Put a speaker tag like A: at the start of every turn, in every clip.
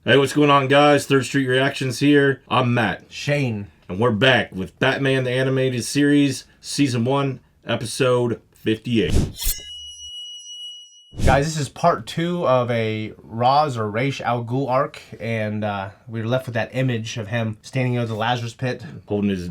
A: Hey, what's going on, guys? Third Street Reactions here. I'm Matt.
B: Shane.
A: And we're back with Batman the Animated Series, Season 1, Episode 58.
B: Guys, this is part 2 of a Ra's or Ra's al Ghul arc, and we were left with that image of him standing over the Lazarus pit,
A: Holding his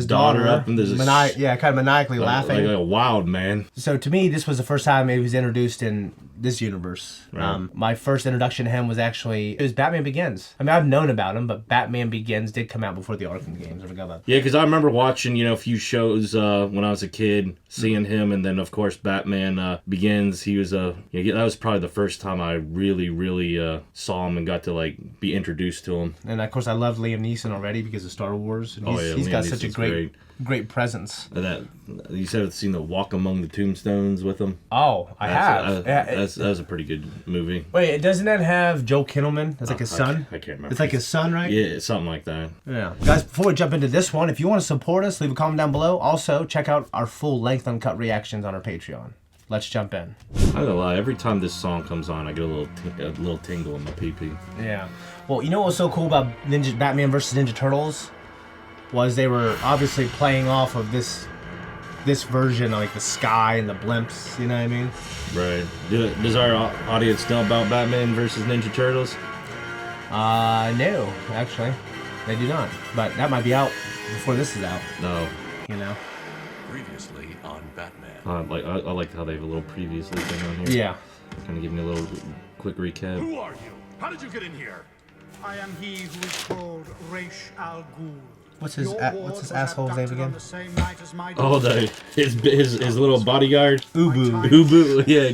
A: daughter up, and there's
B: kind of maniacally laughing.
A: Like a wild man.
B: So to me, this was the first time he was introduced in this universe.
A: Right.
B: My first introduction to him was Batman Begins. I mean, I've known about him, but Batman Begins did come out before the Arkham games. I forgot about that.
A: Yeah, because I remember watching, a few shows when I was a kid, seeing him, and then, of course, Batman Begins. He was that was probably the first time I really saw him and got to, be introduced to him.
B: And, of course, I loved Liam Neeson already because of Star Wars. And he's
A: Liam
B: got
A: Neeson's
B: such a great presence.
A: That you said I've seen the Walk Among the Tombstones with him.
B: Oh, I have.
A: That was a pretty good movie.
B: Wait, doesn't that have Joel Kinnaman? That's like his son?
A: I can't remember.
B: It's like his son, right?
A: Yeah, something like that.
B: Yeah. Guys, before we jump into this one, if you want to support us, leave a comment down below. Also, check out our full-length uncut reactions on our Patreon. Let's jump in.
A: I'm gonna lie, every time this song comes on, I get a little tingle in my pee-pee.
B: Yeah. Well, you know what was so cool about Batman vs. Ninja Turtles? Was they were obviously playing off of this version of the sky and the blimps, you know what I mean?
A: Right. Does our audience know about Batman versus Ninja Turtles?
B: No, actually. They do not. But that might be out before this is out.
A: No.
C: Previously on Batman.
A: I like how they have a little previously thing on here.
B: Yeah.
A: Kind of give me a little quick recap.
C: Who are you? How did you get in here?
D: I am he who is called Ra's al Ghul.
B: What's his asshole's name again?
A: Oh, his little bodyguard.
B: Ubu.
A: Ubu, yeah.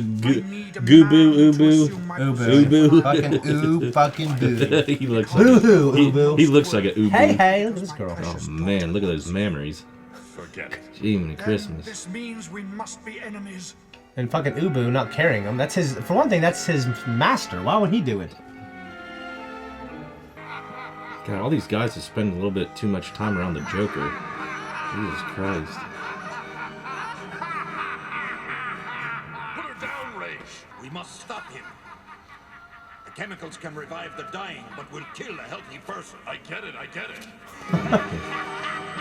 A: Goobu, Ubu.
B: Fucking boo.
A: He looks
B: Boo-hoo, Ubu.
A: He looks like an Ubu.
B: Hey, look at this girl.
A: Oh man, look at those memories.
C: Forget it.
A: Even Christmas.
D: This means we must be enemies.
B: And fucking Ubu not carrying him. That's his, for one thing, that's his master. Why would he do it?
A: God, all these guys have spent a little bit too much time around the Joker. Jesus Christ.
C: Put her down, Ra's. We must stop him. The chemicals can revive the dying, but will kill a healthy person. I get it.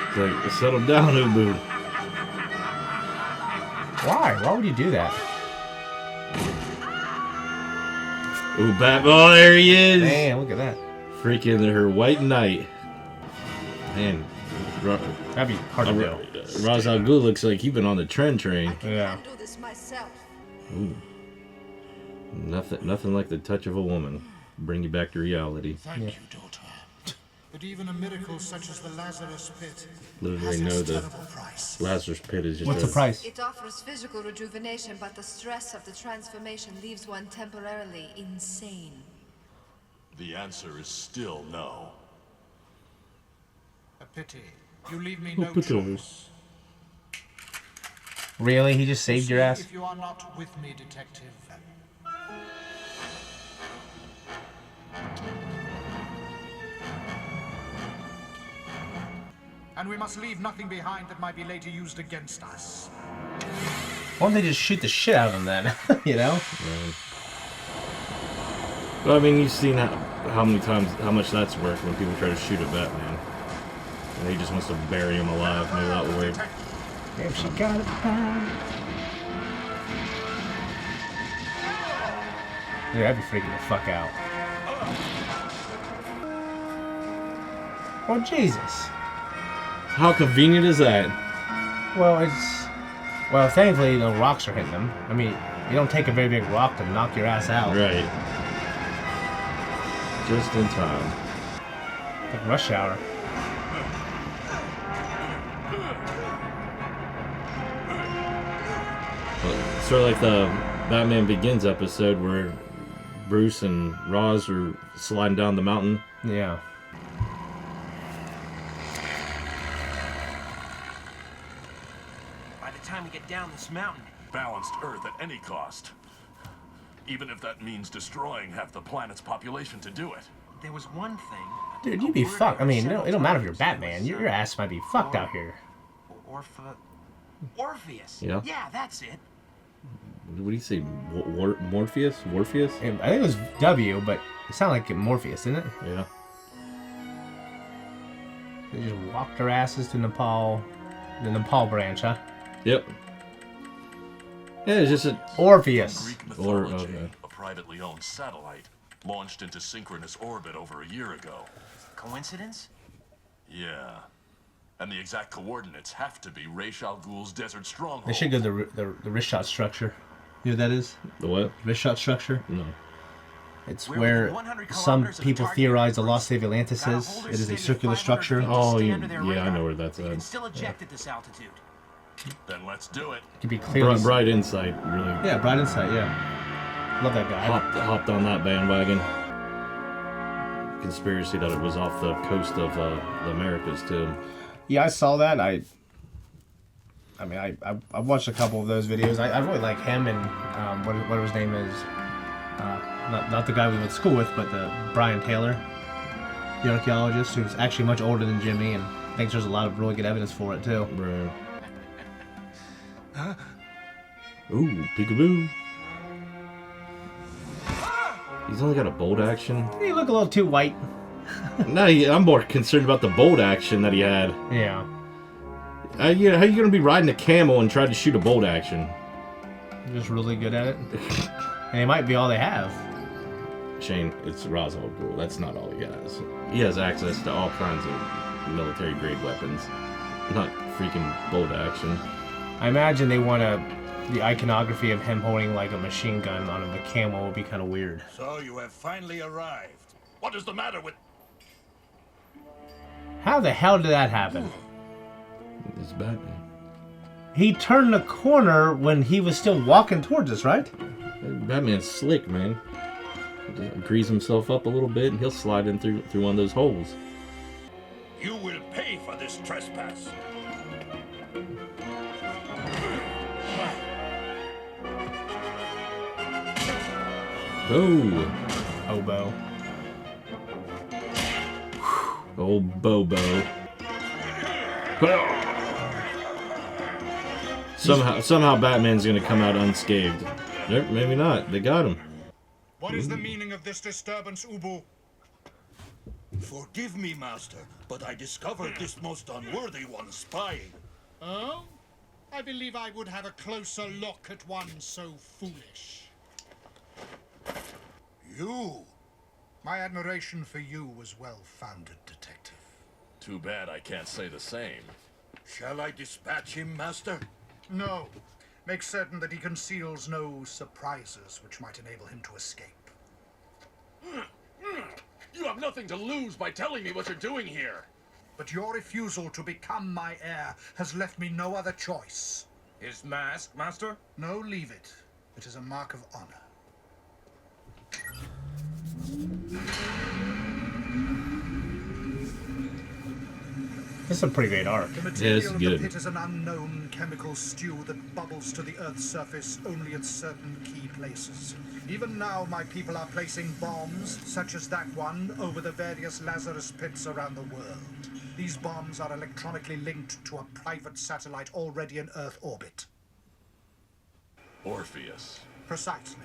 A: It's like, settle down, Ubu.
B: Why? Why would you do that?
A: Ooh, oh, there he is.
B: Man, look at that.
A: Freaking her white knight. Man,
B: That'd be hard to do.
A: Ra's al Ghul looks like he's been on the trend train.
B: Yeah.
E: Do this myself.
A: Ooh. Nothing like the touch of a woman. Bring you back to reality.
D: Thank you, daughter. But even a miracle such as the Lazarus Pit
A: Literally
D: has
A: know
D: its
A: the
D: terrible price.
A: Lazarus Pit is just
B: What's the price?
E: It offers physical rejuvenation, but the stress of the transformation leaves one temporarily insane.
C: The answer is still no.
D: A pity. You leave me no
A: pity.
D: choice.
B: Really? He just saved your ass?
D: If you are not with me, detective. And we must leave nothing behind that might be later used against us.
B: Why don't they just shoot the shit out of him then? You know?
A: Right. Well, I mean, you've seen how much that's worked when people try to shoot at Batman. And he just wants to bury him alive. Maybe that will work.
B: If she got it fine. Dude, I'd be freaking the fuck out. Oh, Jesus.
A: How convenient is that?
B: Well, thankfully, no rocks are hitting him. I mean, you don't take a very big rock to knock your ass out.
A: Right. Just in time.
B: Like rush hour.
A: Well, sort of like the Batman Begins episode where Bruce and Ra's are sliding down the mountain.
B: Yeah.
F: By the time we get down this mountain.
C: Balanced Earth at any cost. Even if that means destroying half the planet's population to do it.
F: There was one thing.
B: Dude, you'd be fucked. I mean, it don't matter if you're Batman. Your ass might be fucked out here.
F: Orpheus.
A: Yeah.
F: Yeah, that's it.
A: What do you say? Morpheus? Morpheus?
B: I think it was W, but it sounded like Morpheus, didn't it?
A: Yeah.
B: They just walked their asses to Nepal. The Nepal branch, huh?
A: Yep. Yeah, it's just a...
B: Orpheus.
G: Greek mythology,
A: okay.
G: a privately owned satellite, launched into synchronous orbit over a year ago.
F: Coincidence?
G: Yeah. And the exact coordinates have to be Ra's al Ghul's desert stronghold.
B: They should go to the wrist shot structure. You know what that is?
A: The what?
B: Wrist shot structure?
A: No.
B: It's
F: We're
B: where
F: within 100
B: some
F: kilometers of the
B: people
F: target
B: theorize the
F: universe.
B: lost city of Atlantis
F: Got a
B: is.
F: holder
B: It is a
F: steady
B: circular
F: 500
B: structure.
F: feet.
A: Oh,
F: Stay
A: yeah,
F: under their
A: I
F: radar.
A: know where that's
F: You can
A: at.
F: still eject at this altitude.
G: Then let's do it.
B: It can be clearly...
A: Bright insight, really.
B: Yeah, bright insight, yeah. Love that guy.
A: Hopped on that bandwagon. Conspiracy that it was off the coast of the Americas, too.
B: Yeah, I saw that. I watched a couple of those videos. I really like him and whatever his name is. Not the guy we went to school with, but the Brian Taylor, the archaeologist, who's actually much older than Jimmy and thinks there's a lot of really good evidence for it too.
A: Right. Ooh, peekaboo. He's only got a bolt action.
B: You look a little too white.
A: No, I'm more concerned about the bolt action that he had.
B: Yeah.
A: How you gonna be riding a camel and try to shoot a bolt action?
B: Just really good at it. And it might be all they have.
A: Shane, it's Ra's al Ghul. That's not all he has. He has access to all kinds of military-grade weapons. Not freaking bolt action.
B: I imagine they want the iconography of him holding like a machine gun on a camel would be kind of weird.
C: So you have finally arrived. What is the matter with...
B: How the hell did that happen?
A: It's Batman.
B: He turned the corner when he was still walking towards us, right?
A: Batman's slick, man. Just grease himself up a little bit and he'll slide in through one of those holes.
C: You will pay for this trespass.
A: Oh,
B: Oboe.
A: old Bobo. Somehow Batman's gonna come out unscathed. Nope, maybe not. They got him.
D: What is the meaning of this disturbance, Ubu?
C: Forgive me, Master, but I discovered this most unworthy one spying.
D: Oh? I believe I would have a closer look at one so foolish. You? My admiration for you was well-founded, Detective.
G: Too bad I can't say the same.
C: Shall I dispatch him, Master?
D: No. Make certain that he conceals no surprises which might enable him to escape.
G: You have nothing to lose by telling me what you're doing here.
D: But your refusal to become my heir has left me no other choice.
F: His mask, Master?
D: No, leave it. It is a mark of honor.
B: This is a pretty great arc.
D: The
A: Yeah,
D: material
A: it's
D: of
A: good.
D: the pit is an unknown chemical stew that bubbles to the Earth's surface only at certain key places. Even now, my people are placing bombs, such as that one, over the various Lazarus pits around the world. These bombs are electronically linked to a private satellite already in Earth orbit.
G: Orpheus.
D: Precisely.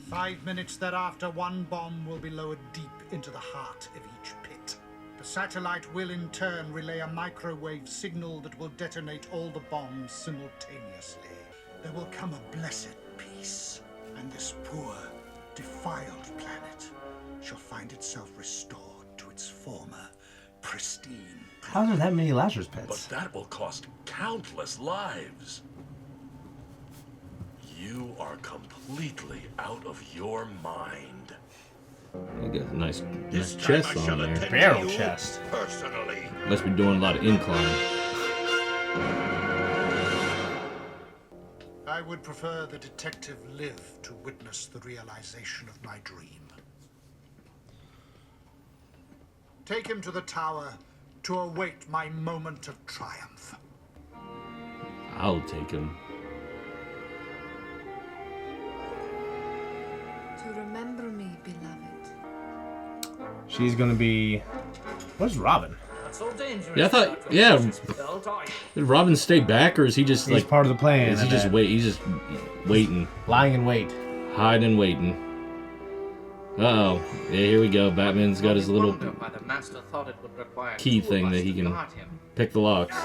D: 5 minutes thereafter, one bomb will be lowered deep into the heart of each pit. The satellite will in turn relay a microwave signal that will detonate all the bombs simultaneously. There will come a blessed peace, and this poor, defiled planet shall find itself restored to its former, pristine.
B: How are there that many Lazarus
G: But
B: pits?
G: that will cost countless lives. You are completely out of your mind.
A: I got a nice
C: This time
A: chest
C: I
A: on
C: shall
A: there.
C: attend
B: Barrel
C: to you
B: chest.
C: personally.
A: Must be doing a lot of incline.
D: I would prefer the detective live to witness the realization of my dream. Take him to the tower to await my moment of triumph.
A: I'll take him.
E: To remember me, beloved.
B: She's gonna be... Where's Robin?
F: so dangerous.
A: Yeah, I thought. Yeah. Did Robin stay back, or is he just
B: He's
A: like
B: part of the plan.
A: Is he just wait? He's just waiting,
B: lying in wait,
A: hiding and waiting. Uh-oh. Yeah, here we go. Batman's got his little key thing that he can pick the locks.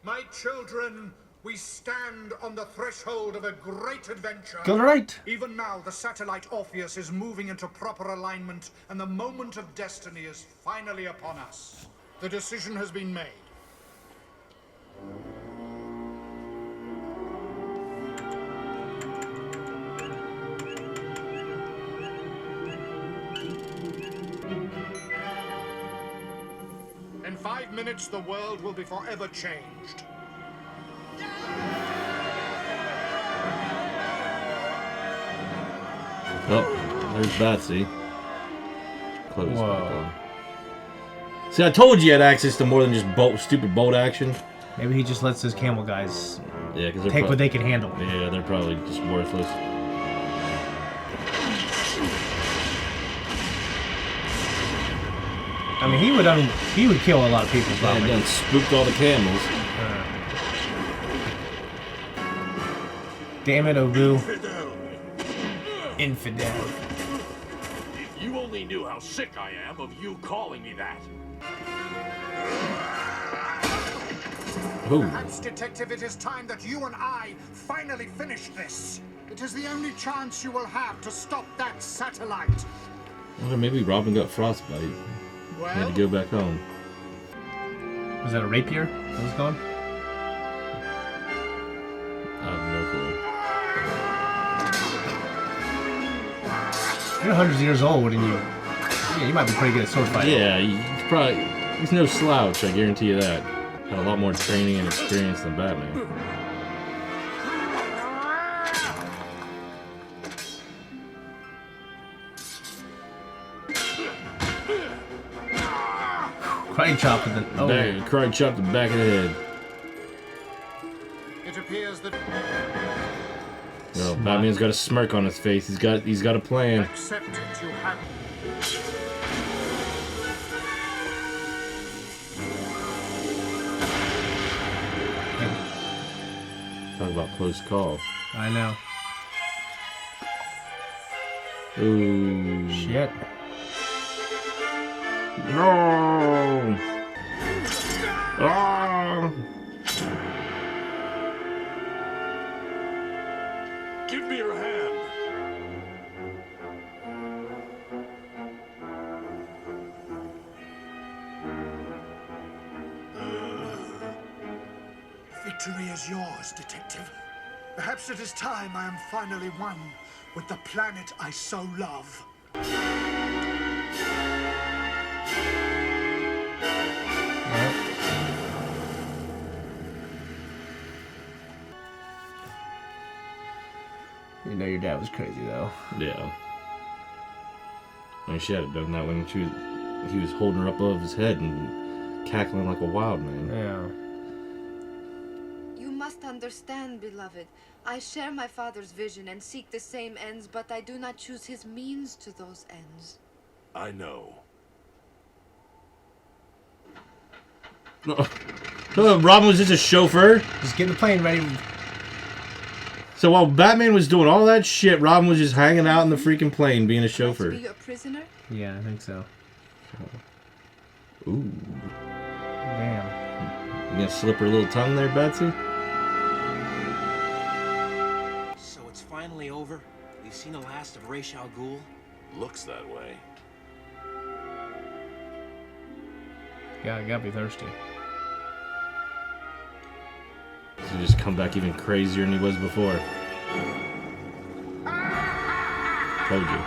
D: My children, we stand on the threshold of a great adventure.
B: Great.
D: Even now, the satellite Orpheus is moving into proper alignment, and the moment of destiny is finally upon us. The decision has been made. In 5 minutes, the world will be forever changed.
A: Oh, there's Batsy. Close.
B: Whoa.
A: See, I told you had access to more than just stupid bolt action.
B: Maybe he just lets his camel guys
A: Yeah, because
B: take what they can handle.
A: Yeah, they're probably just worthless.
B: I mean, he would kill a lot of people.
A: Yeah,
B: Probably.
A: done spooked all the camels.
B: Damn it, Obu. Infidel.
C: If you only knew how sick I am of you calling me that.
A: Ooh.
D: Perhaps, Detective, it is time that you and I finally finish this. It is the only chance you will have to stop that satellite.
A: Well, maybe Robin got frostbite. He had to go back home.
B: Was that a rapier that was gone?
A: I have no clue.
B: You're hundreds of years old, wouldn't you? Yeah, you might be pretty good at sword fighting.
A: Yeah, he's no slouch, I guarantee you that. Had a lot more training and experience than Batman.
B: Karate chop with the
A: Karate chop the back of the head.
D: It appears that
A: No, Batman's got a smirk on his face. He's got a plan.
D: accept it, you have.
A: Talk about close call.
B: I know.
A: Ooh.
B: Shit.
A: No. Ah.
C: Give me your hand.
D: Victory is yours, Detective. Perhaps it is time I am finally one with the planet I so love.
B: You know your dad was crazy, though.
A: Yeah. I mean, she had it done that when he was holding her up above his head and cackling like a wild man.
B: Yeah.
E: You must understand, beloved. I share my father's vision and seek the same ends, but I do not choose his means to those ends.
C: I know.
A: Robin was just a chauffeur.
B: Just get the plane ready.
A: So while Batman was doing all that shit, Robin was just hanging out in the freaking plane being a
E: To
A: chauffeur.
E: be your prisoner?
B: Yeah, I think so.
A: Ooh.
B: Damn.
A: You gonna slip her little tongue there, Betsy?
F: So it's finally over? We've seen the last of Ra's al Ghul?
G: Looks that way.
B: Yeah, I gotta be thirsty.
A: So he just come back even crazier than he was before. Told you.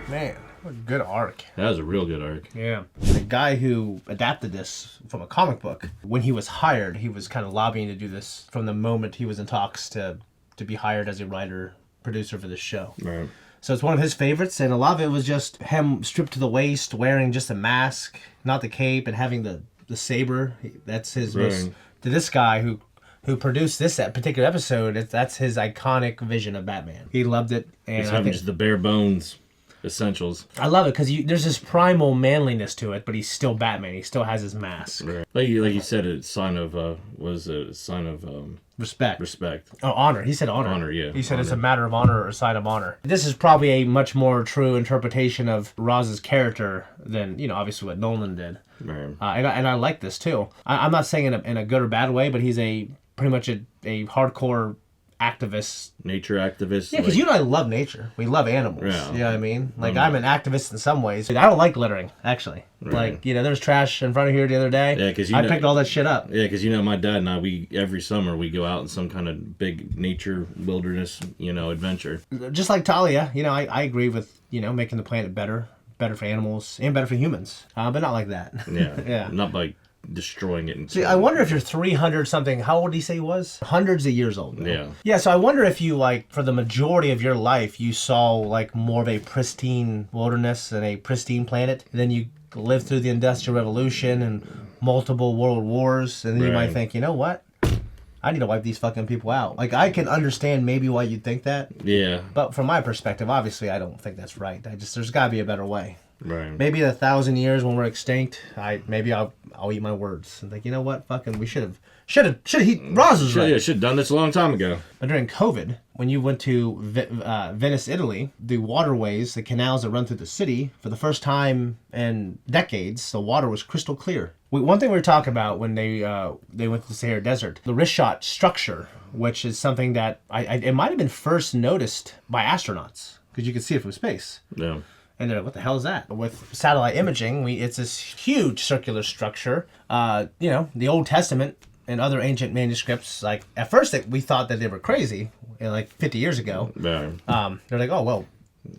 B: Man, what a good arc.
A: That was a real good arc.
B: Yeah. The guy who adapted this from a comic book, when he was hired, he was kind of lobbying to do this from the moment he was in talks to be hired as a writer, producer for this show.
A: Right.
B: So it's one of his favorites, and a lot of it was just him stripped to the waist, wearing just a mask, not the cape, and having the saber. That's his most... To this guy who who produced this particular episode, that's his iconic vision of Batman. He loved it, and
A: It's having just the bare bones essentials.
B: I love it because there's this primal manliness to it, but he's still Batman. He still has his mask.
A: Right. Like you said, it's sign of
B: Respect.
A: respect.
B: Oh, honor. He said honor.
A: Honor, yeah.
B: He said
A: Honor.
B: it's a matter of honor or a sign of honor. This is probably a much more true interpretation of Raz's character than, obviously what Nolan did.
A: Right.
B: And I like this too. I'm not saying in a good or bad way, but he's pretty much a hardcore activist.
A: Nature activist.
B: Yeah, because you and I love nature. We love animals.
A: Yeah.
B: You know what I mean? Like, I'm an activist in some ways. I don't like littering, actually.
A: Right.
B: Like, there was trash in front of here the other day.
A: Yeah, 'cause
B: I picked all that shit up.
A: Yeah, because my dad and I, every summer we go out in some kind of big nature wilderness, adventure.
B: Just like Talia, I agree with, making the planet better for animals and better for humans. But not like that.
A: Yeah.
B: Yeah.
A: Not like destroying it. And
B: See, I wonder if you're 300 something. How old did he say he was? Hundreds of years old.
A: Yeah.
B: Yeah, so I wonder if you, for the majority of your life, you saw, more of a pristine wilderness and a pristine planet. And then you lived through the Industrial Revolution and multiple world wars. And then you might
A: Right.
B: think, you know what? I need to wipe these fucking people out. I can understand maybe why you'd think that.
A: Yeah.
B: But from my perspective, obviously, I don't think that's right. There's got to be a better way.
A: Right.
B: Maybe in 1,000 years when we're extinct, I'll eat my words and think, you know what, fucking, we should have. Roz was right.
A: Should have done this a long time ago.
B: But during COVID, when you went to Venice, Italy, the waterways, the canals that run through the city, for the first time in decades, the water was crystal clear. One thing we were talking about when they went to the Sahara Desert, the wrist shot structure, which is something that it might have been first noticed by astronauts because you could see it from space.
A: Yeah.
B: And they're like, what the hell is that? With satellite imaging, it's this huge circular structure. The Old Testament and other ancient manuscripts, at first we thought that they were crazy, 50 years ago.
A: Yeah.
B: They're like, oh, well,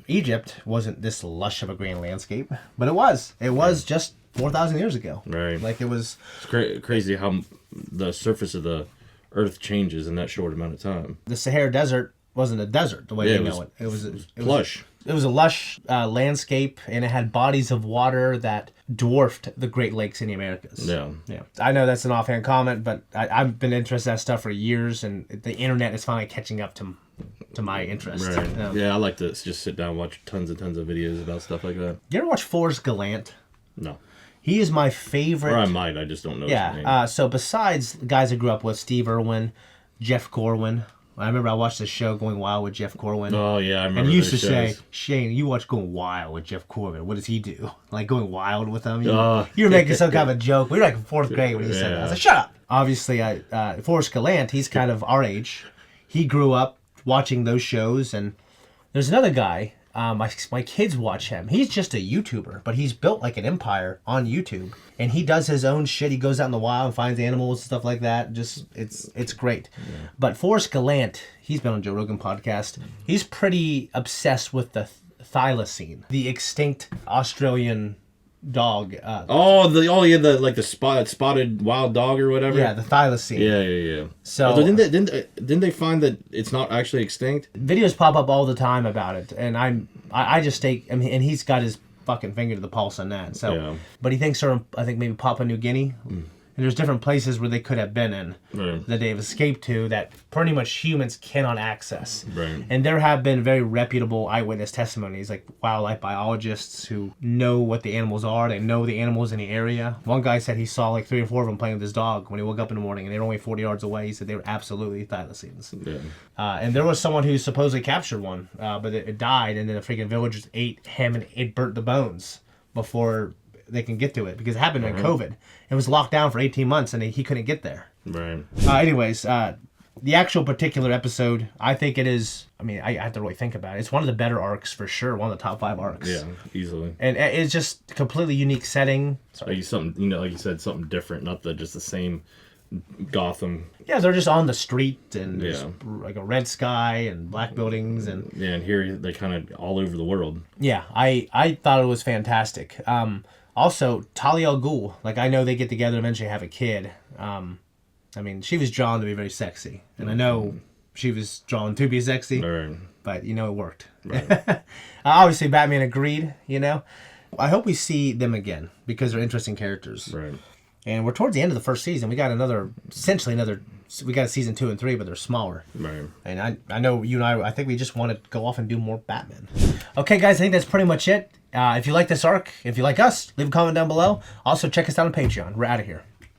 B: Egypt wasn't this lush of a grand landscape. But it was. It was just 4,000 years ago.
A: Right.
B: It was...
A: It's crazy how the surface of the Earth changes in that short amount of time.
B: The Sahara Desert wasn't a desert the way they know it. It was
A: lush.
B: It was a lush landscape, and it had bodies of water that dwarfed the Great Lakes in the Americas.
A: Yeah.
B: Yeah. I know that's an offhand comment, but I've been interested in that stuff for years, and the internet is finally catching up to my interest.
A: Right. Yeah, I like to just sit down and watch tons and tons of videos about stuff like that.
B: You ever watch Forrest Gallant?
A: No.
B: He is my favorite.
A: Or I might, I just don't know his name.
B: Yeah. So besides the guys I grew up with, Steve Irwin, Jeff Corwin. I remember I watched this show Going Wild with Jeff Corwin.
A: Oh, yeah, I remember.
B: And he used to
A: those
B: say,
A: shows.
B: Shane, you watch Going Wild with Jeff Corwin. What does he do? Going wild with him? You were making some kind of a joke. We were in 4th grade when he said that. I was like, shut up. Obviously, Forrest Gallant, he's kind of our age. He grew up watching those shows. And there's another guy. My kids watch him. He's just a YouTuber, but he's built like an empire on YouTube, and he does his own shit. He goes out in the wild and finds animals and stuff like that. Just it's great. Yeah. But Forrest Gallant, he's been on Joe Rogan podcast. He's pretty obsessed with the thylacine, the extinct Australian dog.
A: The spotted wild dog or whatever.
B: Yeah, the thylacine.
A: Yeah.
B: So
A: didn't they find that it's not actually extinct?
B: Videos pop up all the time about it, and I just take. I mean, and he's got his fucking finger to the pulse on that. So,
A: yeah.
B: But he thinks maybe Papua New Guinea. And there's different places where they could have been in that they've escaped to that pretty much humans cannot access.
A: Right.
B: And there have been very reputable eyewitness testimonies, like wildlife biologists who know what the animals are. They know the animals in the area. One guy said he saw 3 or 4 of them playing with his dog when he woke up in the morning, and they were only 40 yards away. He said they were absolutely thylacines.
A: Yeah.
B: And there was someone who supposedly captured one, but it died, and then the freaking villagers ate him, and it burnt the bones before they can get to it, because it happened in COVID. It was locked down for 18 months, and he couldn't get there.
A: Right.
B: Anyways, the actual particular episode, I think it is, I have to really think about it. It's one of the better arcs for sure, one of the top 5 arcs.
A: Yeah, easily.
B: And it's just a completely unique setting.
A: Like something, like you said, something different, not just the same Gotham.
B: Yeah, they're just on the street, and there's like a red sky and black buildings. And
A: and here they're kind of all over the world.
B: Yeah, I thought it was fantastic. Also, Talia al Ghul, I know they get together and eventually have a kid. She was drawn to be very sexy. And I know she was drawn to be sexy,
A: Right.
B: but, it worked.
A: Right.
B: Obviously, Batman agreed, I hope we see them again, because they're interesting characters.
A: Right.
B: And we're towards the end of the first season. We got essentially another we got season 2 and 3, but they're smaller.
A: Right.
B: And I know you and I think we just want to go off and do more Batman. Okay, guys, I think that's pretty much it. If you like this arc, if you like us, leave a comment down below. Also, check us out on Patreon. We're out of here.